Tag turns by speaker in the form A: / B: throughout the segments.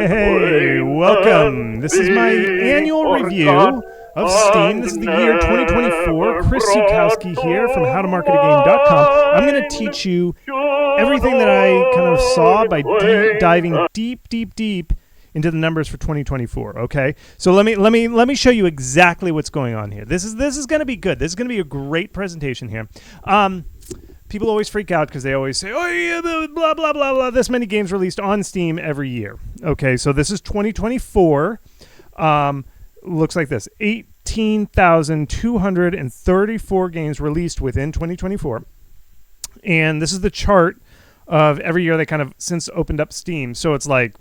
A: Hey, welcome. This is my annual review of Steam. This is the year 2024. Chris Zukowski here from howtomarketagame.com. I'm going to teach you everything that I kind of saw by diving deep into the numbers for 2024. Okay, so let me show you exactly what's going on here. This is going to be good. This is going to be a great presentation here. People always freak out because they always say, oh, yeah, blah, blah, blah, blah, this many games released on Steam every year. Okay, so this is 2024. Looks like this. 18,234 games released within 2024. And this is the chart of every year they kind of since opened up Steam. So it's like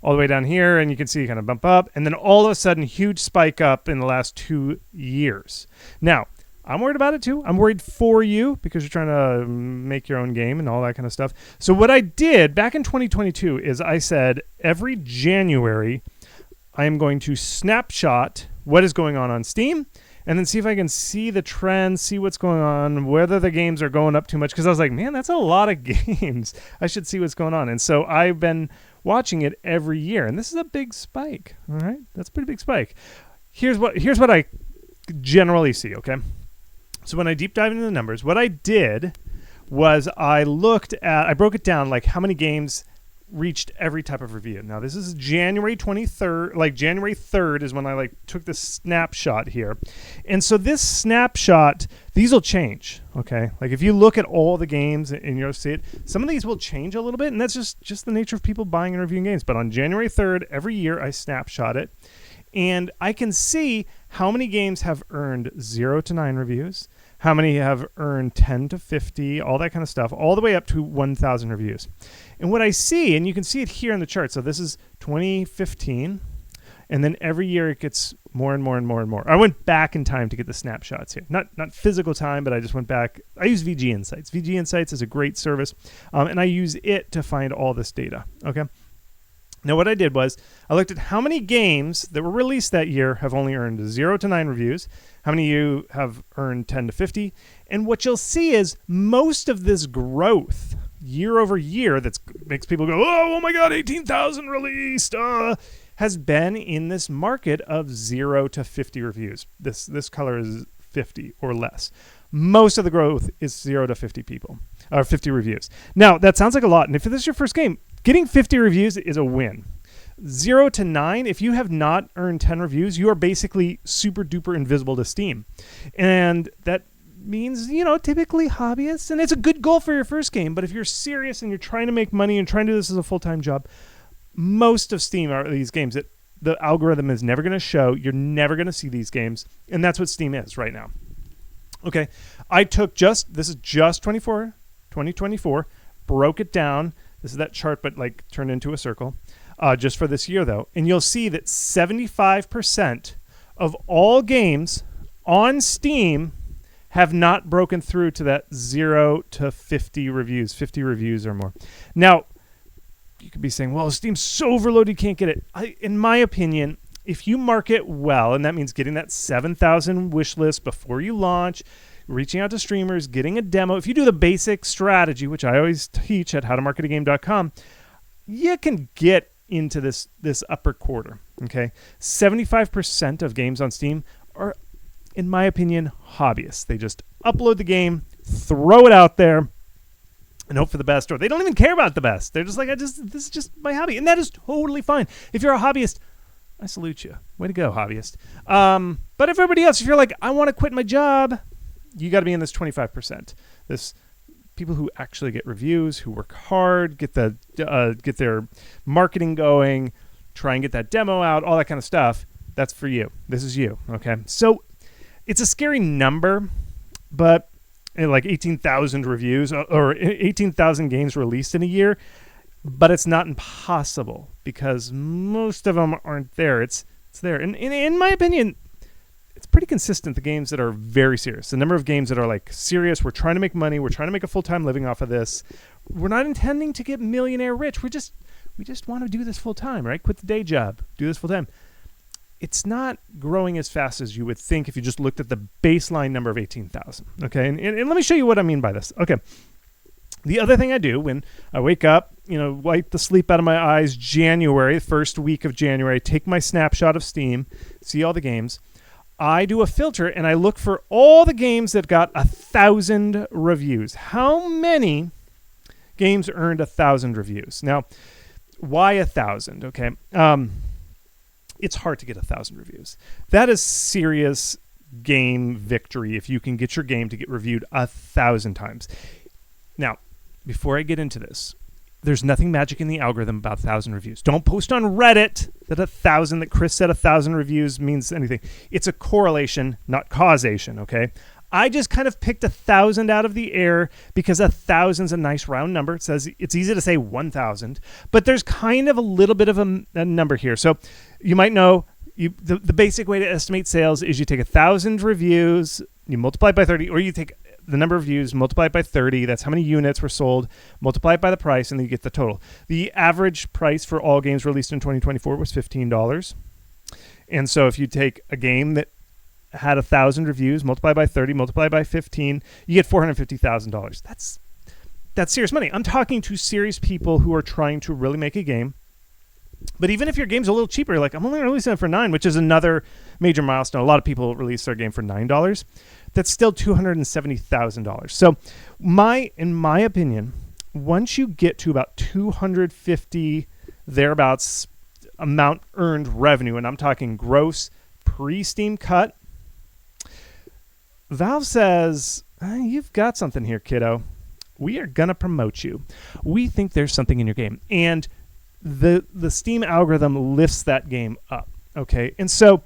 A: all the way down here, and you can see kind of bump up. And then all of a sudden, huge spike up in the last 2 years. Now, I'm worried about it too. I'm worried for you because you're trying to make your own game and all that kind of stuff. So what I did back in 2022 is I said every January I am going to snapshot what is going on Steam and then see if I can see the trends, see what's going on, whether the games are going up too much. Because I was like, man, that's a lot of games. I should see what's going on. And so I've been watching it every year. And this is a big spike. All right, that's a pretty big spike. Here's what I generally see, okay? So when I deep dive into the numbers, what I did was I broke it down like how many games reached every type of review. Now this is January 23rd, like January 3rd is when I took this snapshot here. And so this snapshot, these will change, okay? Like if you look at all the games and you'll see it, some of these will change a little bit, and that's just the nature of people buying and reviewing games. But on January 3rd, every year I snapshot it. And I can see how many games have earned 0 to 9 reviews, how many have earned 10 to 50, all that kind of stuff, all the way up to 1,000 reviews. And what I see, and you can see it here in the chart, so this is 2015, and then every year it gets more and more and more and more. I went back in time to get the snapshots here. Not physical time, but I just went back. I use VG Insights. VG Insights is a great service, and I use it to find all this data, okay? Now, what I did was I looked at how many games that were released that year have only earned 0 to 9 reviews, how many of you have earned 10 to 50, and what you'll see is most of this growth year over year that makes people go, oh my God, 18,000 released, has been in this market of 0 to 50 reviews. This color is 50 or less. Most of the growth is 0 to 50 people, or 50 reviews. Now, that sounds like a lot, and if this is your first game, getting 50 reviews is a win. 0 to 9, if you have not earned 10 reviews, you are basically super duper invisible to Steam. And that means, typically hobbyists, and it's a good goal for your first game, but if you're serious and you're trying to make money and trying to do this as a full-time job, most of Steam are these games that the algorithm is never going to show. You're never going to see these games, and that's what Steam is right now. Okay, I took this is just 2024, broke it down. This is that chart, but turned into a circle, just for this year, though. And you'll see that 75% of all games on Steam have not broken through to that 0 to 50 reviews, 50 reviews or more. Now, you could be saying, well, Steam's so overloaded, you can't get it. In my opinion, if you market well, and that means getting that 7,000 wish list before you launch, reaching out to streamers, getting a demo. If you do the basic strategy, which I always teach at howtomarketagame.com, you can get into this upper quarter, okay? 75% of games on Steam are, in my opinion, hobbyists. They just upload the game, throw it out there, and hope for the best, or they don't even care about the best. They're just like, this is just my hobby, and that is totally fine. If you're a hobbyist, I salute you. Way to go, hobbyist. But everybody else, if you're like, I want to quit my job, you got to be in this 25%. This people who actually get reviews, who work hard, get their marketing going, try and get that demo out, all that kind of stuff. That's for you. This is you. Okay. So it's a scary number, but 18,000 reviews or 18,000 games released in a year. But it's not impossible because most of them aren't there. It's there. And in my opinion, it's pretty consistent, the games that are very serious. The number of games that are serious, we're trying to make money, we're trying to make a full-time living off of this. We're not intending to get millionaire rich. We just want to do this full-time, right? Quit the day job, do this full-time. It's not growing as fast as you would think if you just looked at the baseline number of 18,000, okay? And let me show you what I mean by this. Okay. The other thing I do when I wake up, wipe the sleep out of my eyes, January, the first week of January, take my snapshot of Steam, see all the games. I do a filter and I look for all the games that got 1,000 reviews. How many games earned 1,000 reviews? Now, why 1,000? Okay. It's hard to get 1,000 reviews. That is serious game victory if you can get your game to get reviewed 1,000 times. Now, before I get into this, there's nothing magic in the algorithm about 1,000 reviews. Don't post on Reddit that Chris said 1,000 reviews means anything. It's a correlation, not causation, okay? I just kind of picked 1,000 out of the air because 1,000 is a nice round number. It says it's easy to say 1,000, but there's kind of a little bit of a number here. So you might know the basic way to estimate sales is you take 1,000 reviews, you multiply it by 30, or you take the number of views, multiply it by 30. That's how many units were sold. Multiply it by the price, and then you get the total. The average price for all games released in 2024 was $15. And so if you take a game that had 1,000 reviews, multiply by 30, multiply by 15, you get $450,000. That's serious money. I'm talking to serious people who are trying to really make a game. But even if your game's a little cheaper, like I'm only releasing it for $9, which is another major milestone. A lot of people release their game for $9. That's still $270,000. So in my opinion, once you get to about 250 thereabouts amount earned revenue, and I'm talking gross pre-Steam cut, Valve says, you've got something here, kiddo. We are going to promote you. We think there's something in your game. And the Steam algorithm lifts that game up, okay? And so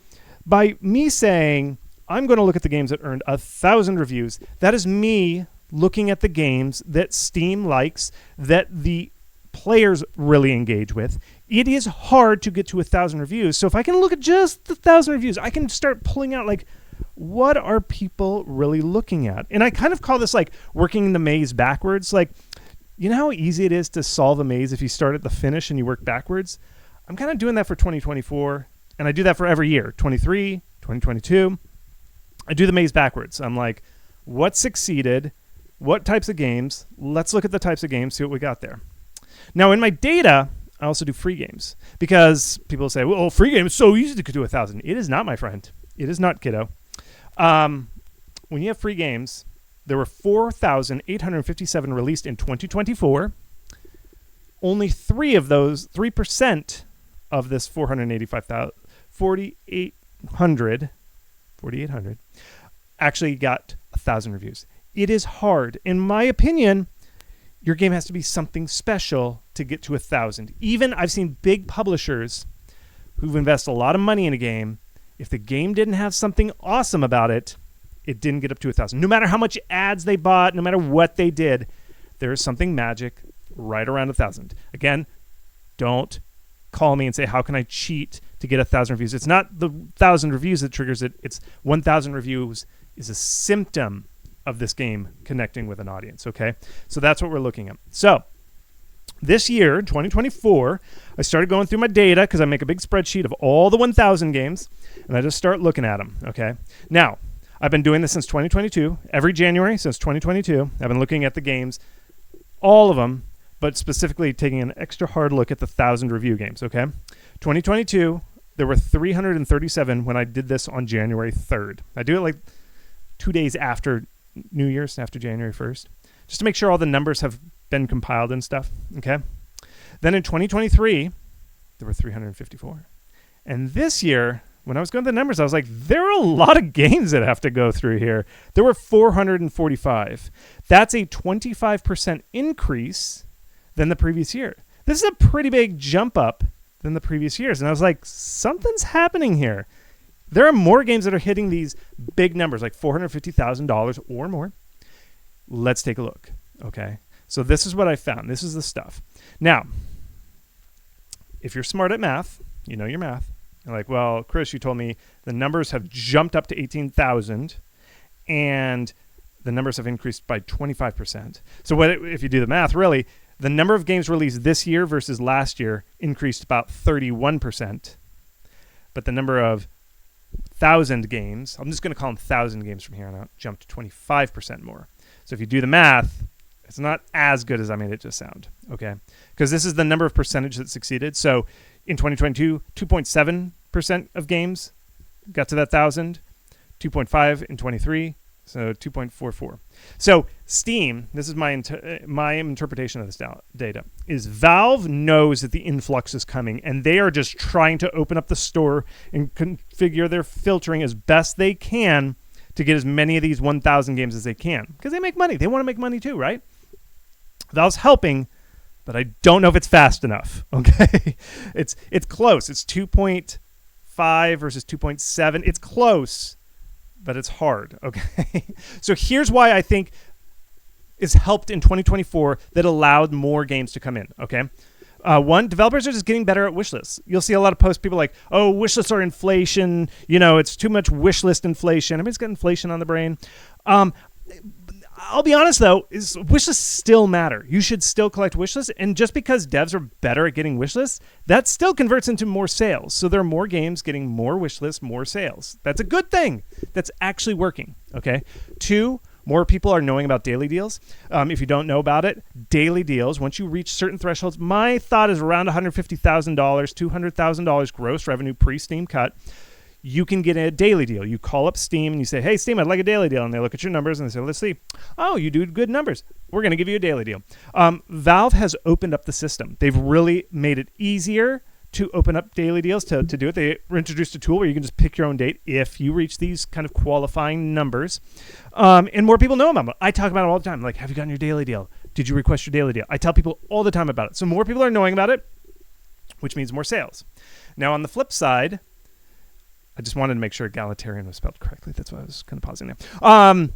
A: by me saying, I'm going to look at the games that earned 1,000 reviews, that is me looking at the games that Steam likes, that the players really engage with. It is hard to get to 1,000 reviews. So if I can look at just the 1,000 reviews, I can start pulling out like, what are people really looking at? And I kind of call this like working the maze backwards. Like, you know how easy it is to solve a maze if you start at the finish and you work backwards? I'm kind of doing that for 2024, and I do that for every year, 23, 2022. I do the maze backwards. I'm like, what succeeded? What types of games? Let's look at the types of games, see what we got there. Now, in my data, I also do free games because people say, well, free game is so easy to do 1,000. It is not, my friend. It is not, kiddo. When you have free games, there were 4,857 released in 2024. Only 3% of this 4,800 actually got 1,000 reviews. It is hard. In my opinion, your game has to be something special to get to 1,000. Even I've seen big publishers who've invested a lot of money in a game. If the game didn't have something awesome about it, it didn't get up to 1,000. No matter how much ads they bought, no matter what they did, there is something magic right around 1,000. Again, don't call me and say, how can I cheat to get 1,000 reviews? It's not the 1,000 reviews that triggers it. It's 1,000 reviews is a symptom of this game connecting with an audience, okay? So that's what we're looking at. So this year, 2024, I started going through my data because I make a big spreadsheet of all the 1,000 games, and I just start looking at them, okay? Now, I've been doing this since 2022. Every January since 2022, I've been looking at the games, all of them, but specifically taking an extra hard look at the 1,000 review games, okay? 2022, there were 337 when I did this on January 3rd. I do it like 2 days after New Year's, after January 1st, just to make sure all the numbers have been compiled and stuff, okay? Then in 2023, there were 354. And this year, when I was going through the numbers, I was like, there are a lot of games that have to go through here. There were 445. That's a 25% increase than the previous year. This is a pretty big jump up than the previous years. And I was like, something's happening here. There are more games that are hitting these big numbers, like $450,000 or more. Let's take a look, okay? So this is what I found. This is the stuff. Now, if you're smart at math, you know your math. You're like, well, Chris, you told me the numbers have jumped up to 18,000 and the numbers have increased by 25%. So if you do the math, really, the number of games released this year versus last year increased about 31%. But the number of 1,000 games, I'm just going to call them 1,000 games from here on out, jumped 25% more. So if you do the math, It's not as good as I made it just sound, okay? Because this is the number of percentage that succeeded. So in 2022, 2.7% of games got to that 1,000, 2.5 in 23, so 2.44. So Steam, this is my interpretation of this data, is Valve knows that the influx is coming, and they are just trying to open up the store and configure their filtering as best they can to get as many of these 1,000 games as they can. Because they make money. They want to make money too, right? Valve's helping, but I don't know if it's fast enough. Okay, it's close. It's 2.5 versus 2.7. It's close, but it's hard. Okay, so here's why I think it's helped in 2024 that allowed more games to come in. Okay, one, developers are just getting better at wish lists. You'll see a lot of posts, people like, oh, wish lists are inflation. You know, it's too much wish list inflation. Everybody's got inflation on the brain. I'll be honest, though, wish lists still matter. You should still collect wish lists. And just because devs are better at getting wish lists, that still converts into more sales. So there are more games getting more wish lists, more sales. That's a good thing. That's actually working. Okay. 2, more people are knowing about daily deals. If you don't know about it, daily deals, once you reach certain thresholds, my thought is around $150,000, $200,000 gross revenue pre-Steam cut. You can get a daily deal. You call up Steam and you say, hey, Steam, I'd like a daily deal. And they look at your numbers and they say, let's see. Oh, you do good numbers. We're going to give you a daily deal. Valve has opened up the system. They've really made it easier to open up daily deals to do it. They introduced a tool where you can just pick your own date if you reach these kind of qualifying numbers. And more people know about it. I talk about it all the time. Like, have you gotten your daily deal? Did you request your daily deal? I tell people all the time about it. So more people are knowing about it, which means more sales. Now, on the flip side, I just wanted to make sure egalitarian was spelled correctly. That's why I was kind of pausing there.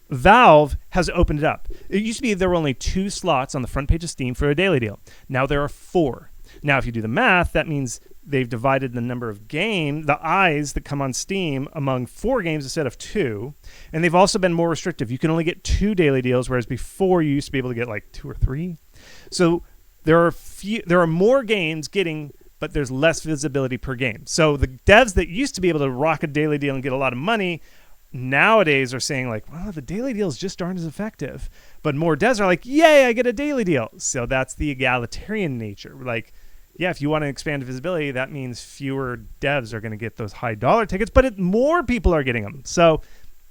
A: Valve has opened it up. It used to be there were only 2 slots on the front page of Steam for a daily deal. Now there are 4. Now, if you do the math, that means they've divided the number of the eyes that come on Steam among 4 games instead of 2. And they've also been more restrictive. You can only get 2 daily deals, whereas before you used to be able to get like 2 or 3. So there are more games getting, but there's less visibility per game. So the devs that used to be able to rock a daily deal and get a lot of money nowadays are saying like, well, the daily deals just aren't as effective. But more devs are like, yay, I get a daily deal. So that's the egalitarian nature. Like, yeah, if you want to expand visibility, that means fewer devs are going to get those high dollar tickets, but more people are getting them. So,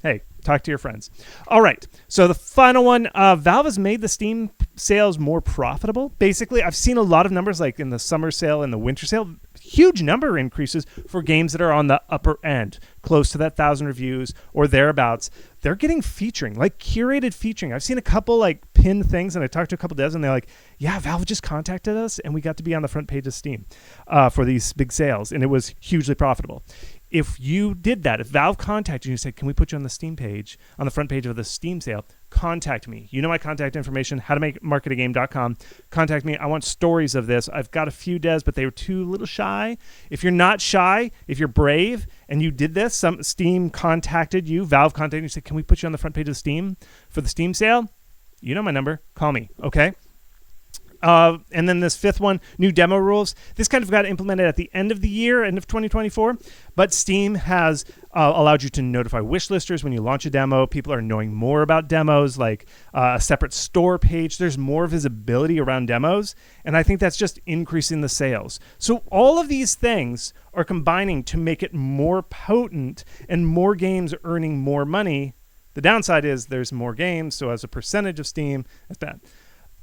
A: hey, talk to your friends. All right. So the final one, Valve has made the Steam sales more profitable. Basically, I've seen a lot of numbers like in the summer sale and the winter sale, huge number increases for games that are on the upper end, close to that 1,000 reviews or thereabouts. They're getting featuring, like curated featuring. I've seen a couple like pinned things, and I talked to a couple devs, and they're like, yeah, Valve just contacted us, and we got to be on the front page of Steam for these big sales, and it was hugely profitable. If you did that, if Valve contacted you and said, can we put you on the Steam page, on the front page of the Steam sale, contact me. You know my contact information, howtomakemarketatgame.com. Contact me. I want stories of this. I've got a few devs, but they were too little shy. If you're not shy, if you're brave, and you did this, some Steam contacted you, Valve contacted you, said, can we put you on the front page of Steam for the Steam sale? You know my number. Call me, okay? And then this 5th one, new demo rules. This kind of got implemented at the end of the year, end of 2024. But Steam has allowed you to notify wishlisters when you launch a demo. People are knowing more about demos, like a separate store page. There's more visibility around demos. And I think that's just increasing the sales. So all of these things are combining to make it more potent and more games earning more money. The downside is there's more games. So as a percentage of Steam, that's bad.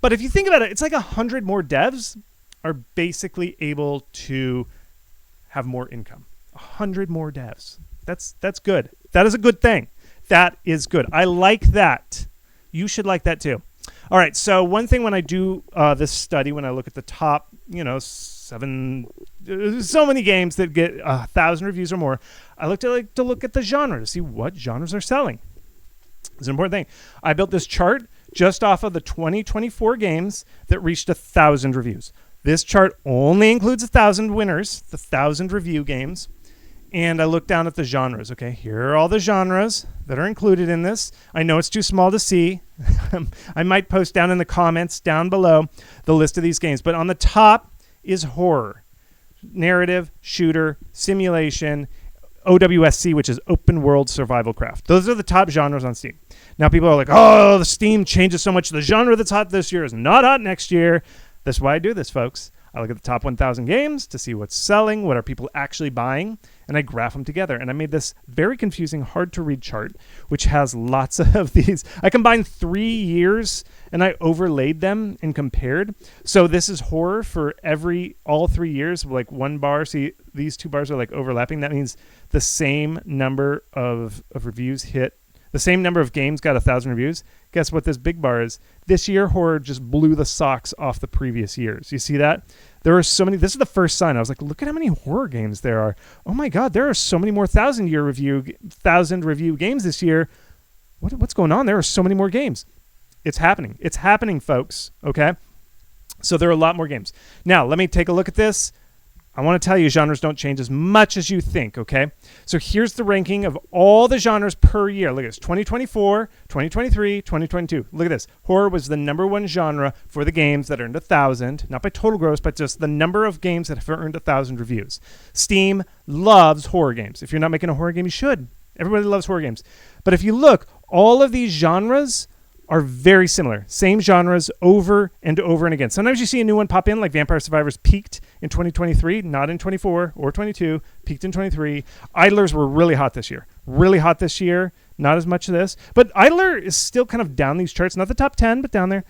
A: But if you think about it, it's like 100 more devs are basically able to have more income. 100 more devs. That's good. That is a good thing. That is good. I like that. You should like that too. All right. So one thing when I do this study, when I look at the top, so many games that get 1,000 reviews or more, I look at the genre to see what genres are selling. It's an important thing. I built this chart just off of the 2024 games that reached 1,000 reviews. This chart only includes 1,000 winners, the 1,000 review games. And I look down at the genres. Okay, here are all the genres that are included in this. I know it's too small to see. I might post down in the comments down below the list of these games. But on the top is horror, narrative, shooter, simulation, OWSC, which is Open World Survival Craft. Those are the top genres on Steam. Now people are like, oh, the Steam changes so much. The genre that's hot this year is not hot next year. That's why I do this, folks. I look at the top 1,000 games to see what's selling, what are people actually buying, and I graph them together. And I made this very confusing, hard to read chart, which has lots of these. I combined 3 years and I overlaid them and compared. So this is horror for all 3 years, like one bar. See, these two bars are like overlapping. That means the same number of reviews hit. The same number of games got 1,000 reviews. Guess what this big bar is? This year, horror just blew the socks off the previous years. You see that? There are so many. This is the first sign. I was like, look at how many horror games there are. Oh my God, there are so many more 1,000 review games this year. What's going on? There are so many more games. It's happening. It's happening, folks. Okay? So there are a lot more games. Now, let me take a look at this. I want to tell you, genres don't change as much as you think, okay? So here's the ranking of all the genres per year. Look at this, 2024, 2023, 2022. Look at this. Horror was the number one genre for the games that earned 1,000, not by total gross, but just the number of games that have earned 1,000 reviews. Steam loves horror games. If you're not making a horror game, you should. Everybody loves horror games. But if you look, all of these genres are very similar. Same genres over and over and again. Sometimes you see a new one pop in, like Vampire Survivors peaked in 2023, not in 24 or 22, peaked in 23. Idlers were really hot this year. Really hot this year. Not as much of this. But Idler is still kind of down these charts. Not the top 10, but down there.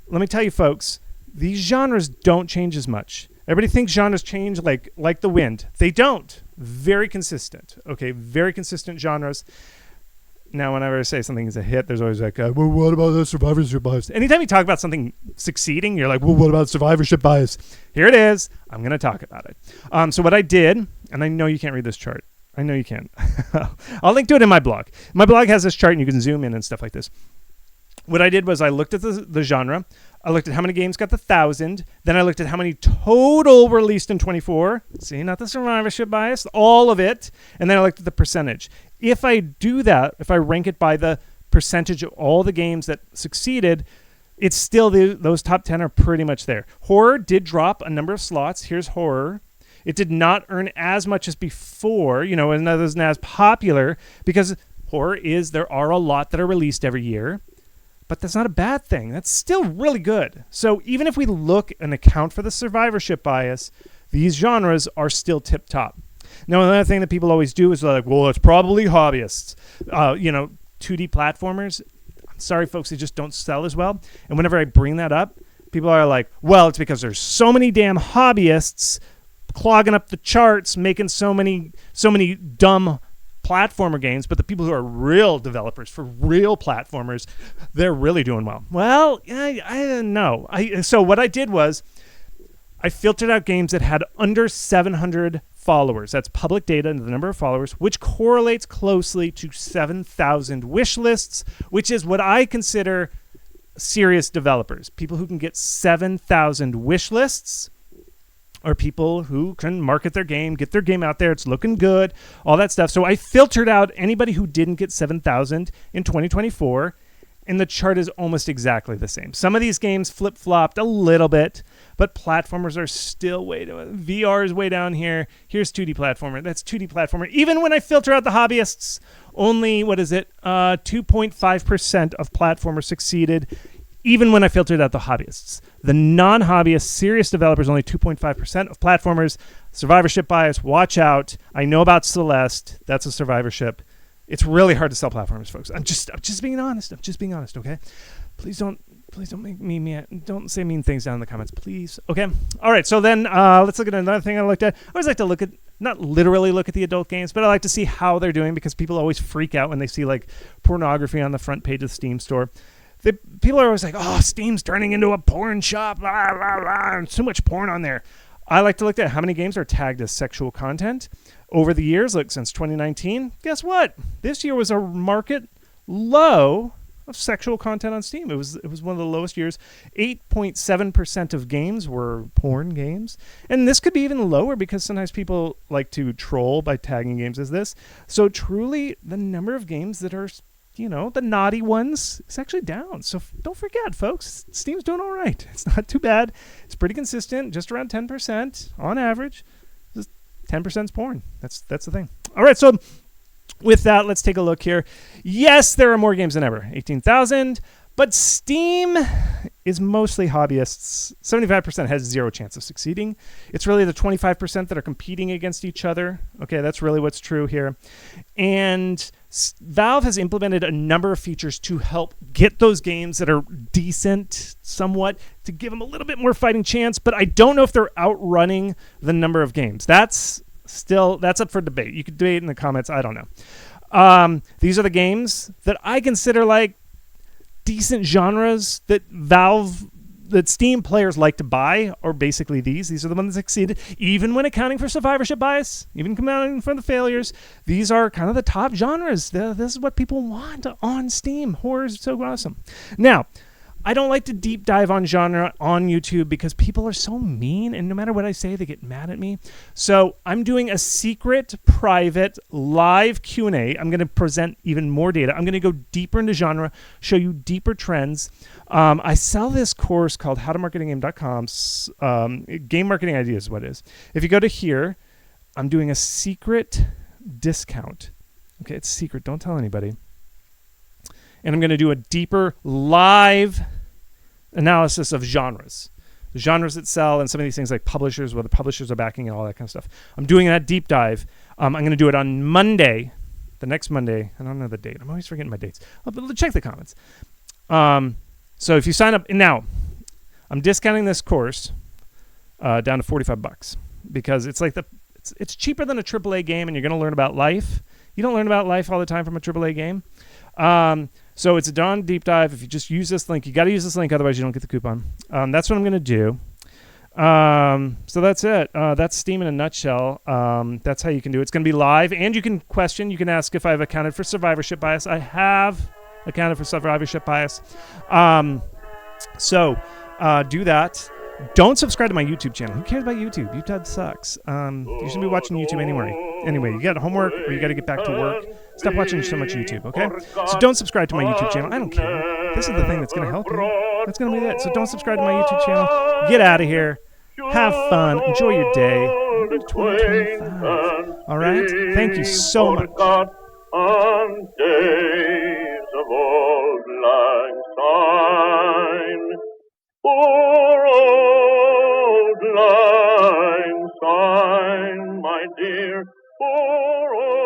A: Let me tell you, folks, these genres don't change as much. Everybody thinks genres change like the wind. They don't. Very consistent. Okay, very consistent genres. Now, whenever I say something is a hit, there's always like, well, what about the survivorship bias? Anytime you talk about something succeeding, you're like, well, what about survivorship bias? Here it is. I'm going to talk about it. So what I did, and I know you can't read this chart. I know you can. I'll link to it in my blog. My blog has this chart, and you can zoom in and stuff like this. What I did was I looked at the genre. I looked at how many games got the 1,000. Then I looked at how many total were released in 24. See, not the survivorship bias, all of it. And then I looked at the percentage. If I do that, if I rank it by the percentage of all the games that succeeded, it's still those top 10 are pretty much there. Horror did drop a number of slots. Here's horror. It did not earn as much as before, and it wasn't as popular because horror there are a lot that are released every year. But that's not a bad thing. That's still really good. So even if we look and account for the survivorship bias, these genres are still tip-top. Now, another thing that people always do is like, well, it's probably hobbyists. 2D platformers, I'm sorry, folks, they just don't sell as well. And whenever I bring that up, people are like, well, it's because there's so many damn hobbyists clogging up the charts, making so many dumb platformer games, but the people who are real developers for real platformers, they're really doing well. Well, I don't know. So what I did was I filtered out games that had under 700 followers. That's public data and the number of followers, which correlates closely to 7,000 wish lists, which is what I consider serious developers. People who can get 7,000 wish lists are people who can market their game, get their game out there, it's looking good, all that stuff. So I filtered out anybody who didn't get 7,000 in 2024, and the chart is almost exactly the same. Some of these games flip-flopped a little bit, but platformers are still way down. VR is way down here. Here's 2D platformer. That's 2D platformer. Even when I filter out the hobbyists, only, 2.5% of platformers succeeded, even when I filtered out the hobbyists. The non-hobbyist serious developers, only 2.5% of platformers. Survivorship bias, watch out. I know about Celeste. That's a survivorship. It's really hard to sell platformers, folks. I'm just being honest. Okay? Please don't make me mad. Don't say mean things down in the comments, please. Okay? All right, so then let's look at another thing I looked at. I always like to not literally look at the adult games, but I like to see how they're doing because people always freak out when they see like pornography on the front page of the Steam store. People are always like, oh, Steam's turning into a porn shop. Blah, blah, blah. Too much porn on there. I like to look at how many games are tagged as sexual content over the years, like since 2019. Guess what? This year was a market low of sexual content on Steam. It was one of the lowest years. 8.7% of games were porn games. And this could be even lower because sometimes people like to troll by tagging games as this. So truly, the number of games that are the naughty ones, it's actually down. So don't forget, folks, Steam's doing all right. It's not too bad. It's pretty consistent, just around 10% on average. Just 10% is porn. That's the thing. All right, so with that, let's take a look here. Yes, there are more games than ever, 18,000, but Steam is mostly hobbyists. 75% has zero chance of succeeding. It's really the 25% that are competing against each other. Okay, that's really what's true here. And Valve has implemented a number of features to help get those games that are decent somewhat, to give them a little bit more fighting chance, but I don't know if they're outrunning the number of games. That's up for debate. You could debate in the comments. I don't know. These are the games that I consider like decent genres that Steam players like to buy, are basically these. These are the ones that succeeded, even when accounting for survivorship bias, even accounting for the failures. These are kind of the top genres. This is what people want on Steam. Horror is so awesome. Now, I don't like to deep dive on genre on YouTube because people are so mean, and no matter what I say, they get mad at me. So I'm doing a secret, private, live Q&A. I'm going to present even more data. I'm going to go deeper into genre, show you deeper trends. I sell this course called howtomarketingame.com. Game marketing ideas is what it is. If you go to here, I'm doing a secret discount. Okay, it's secret. Don't tell anybody. And I'm going to do a deeper live analysis of genres. The genres that sell, and some of these things like publishers, where the publishers are backing and all that kind of stuff. I'm doing that deep dive. I'm going to do it on Monday, the next Monday. I don't know the date. I'm always forgetting my dates. But check the comments. So if you sign up, and now I'm discounting this course down to $45 because it's like it's cheaper than a AAA game, and you're going to learn about life. You don't learn about life all the time from a AAA game. So it's a Dawn deep dive. If you just use this link, you got to use this link, otherwise you don't get the coupon. That's what I'm going to do. So that's it. That's Steam in a nutshell. That's how you can do it. It's going to be live, and you can question. You can ask if I've accounted for survivorship bias. I have accounted for survivorship bias. So do that. Don't subscribe to my YouTube channel. Who cares about YouTube? YouTube sucks. You shouldn't be watching YouTube anyway. Anyway, you got homework or you got to get back to work. Stop watching so much YouTube, okay? So don't subscribe to my YouTube channel. I don't care. This is the thing that's going to help you. That's going to be it. So don't subscribe to my YouTube channel. Get out of here. Have fun. Enjoy your day. 2025. All right? Thank you so much. On days of old lang syne, poor old lang syne, my dear, poor old